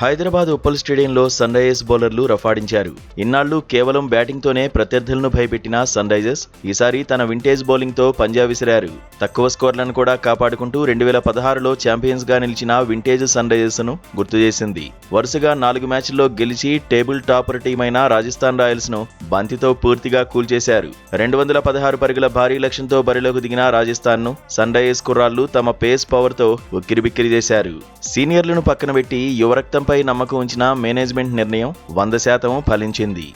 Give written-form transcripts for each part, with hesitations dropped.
హైదరాబాద్ ఉప్పల్ స్టేడియంలో sun Risers బౌలర్లు రఫాడించారు. ఇన్నాళ్లు కేవలం బ్యాటింగ్తోనే ప్రత్యర్థులను భయపెట్టిన సన్ రైజర్స్ ఈసారి తన వింటేజ్ బౌలింగ్తో పంజా విసిరారు. తక్కువ స్కోర్లను కూడా కాపాడుకుంటూ 2016లో ఛాంపియన్స్ గా నిలిచిన వింటేజ్ సన్ రైజర్స్ ను గుర్తు చేసింది. వరుసగా 4 మ్యాచ్ల్లో గెలిచి టేబుల్ టాపర్ టీమైన రాజస్థాన్ రాయల్స్ ను బంతితో పూర్తిగా కూల్చేశారు. 216 పరుగుల భారీ లక్ష్యంతో బరిలోకి దిగిన రాజస్థాన్ ను సన్ రైజర్స్ కుర్రాళ్లు తమ పేస్ పవర్ తో ఉక్కిరిబిక్కిరి చేశారు. సీనియర్లను పక్కన పెట్టి యువరక్తంపై నమ్మకం ఉంచిన మేనేజ్మెంట్ నిర్ణయం 100% ఫలించింది.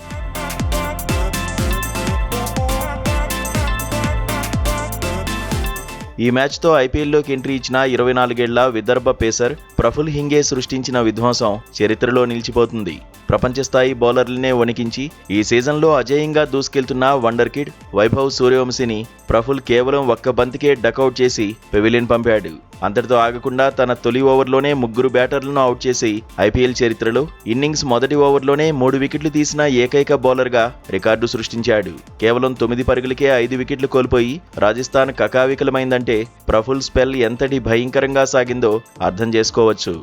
ఈ మ్యాచ్తో ఐపీఎల్లోకి ఎంట్రీ ఇచ్చిన 24 ఏళ్ల విదర్భ పేసర్ ప్రఫుల్ హింగే సృష్టించిన విధ్వంసం చరిత్రలో నిలిచిపోతుంది. ప్రపంచ స్థాయి బౌలర్లనే వణికించి ఈ సీజన్లో అజేయంగా దూసుకెళ్తున్న వండర్ కిడ్ వైభవ్ సూర్యవంశీని ప్రఫుల్ కేవలం ఒక్క బంతికే డకౌట్ చేసి పెవిలియన్ పంపాడు. అంతటితో ఆగకుండా తన తొలి ఓవర్లోనే 3 బ్యాటర్లను అవుట్ చేసి ఐపీఎల్ చరిత్రలో ఇన్నింగ్స్ మొదటి ఓవర్లోనే 3 వికెట్లు తీసిన ఏకైక బౌలర్గా రికార్డు సృష్టించాడు. కేవలం 9 పరుగులకే 5 వికెట్లు కోల్పోయి రాజస్థాన్ కకావికలమైందంటే ప్రఫుల్ స్పెల్ ఎంతటి భయంకరంగా సాగిందో అర్థం చేసుకోవచ్చు.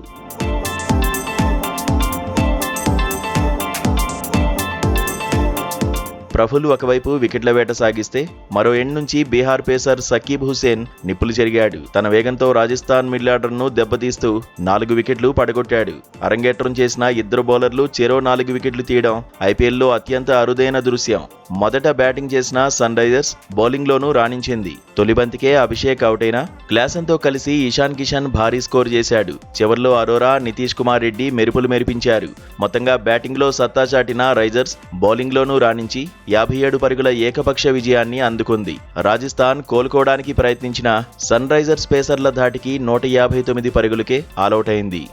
ప్రఫుల్ ఒకవైపు వికెట్ల వేట సాగిస్తే మరో ఎండ్ నుంచి బీహార్ పేసర్ సకీబ్ హుసేన్ నిప్పులు చెరిగాడు. తన వేగంతో రాజస్థాన్ మిడిల్ ఆర్డర్ను దెబ్బతీస్తూ 4 వికెట్లు పడగొట్టాడు. అరంగేట్రం చేసిన ఇద్దరు బౌలర్లు చెరో 4 వికెట్లు తీయడం ఐపీఎల్లో అత్యంత అరుదైన దృశ్యం. మొదట బ్యాటింగ్ చేసిన సన్ రైజర్స్ బౌలింగ్లోనూ రాణించింది. తొలి బంతికే అభిషేక్ అవుట్ అయినా క్లాసన్తో కలిసి ఇషాన్ కిషన్ భారీ స్కోర్ చేశాడు. చివర్లో అరోరా, నితీష్ కుమార్ రెడ్డి మెరుపులు మెరిపించారు. మొత్తంగా బ్యాటింగ్లో సత్తా చాటిన రైజర్స్ బౌలింగ్లోనూ రాణించి 57 పరుగుల ఏకపక్ష విజయాన్ని అందుకుంది. రాజస్థాన్ కోలుకోవడానికి ప్రయత్నించిన సన్ రైజర్స్ పేసర్ల ధాటికి 159 పరుగులకే ఆలౌట్ అయింది.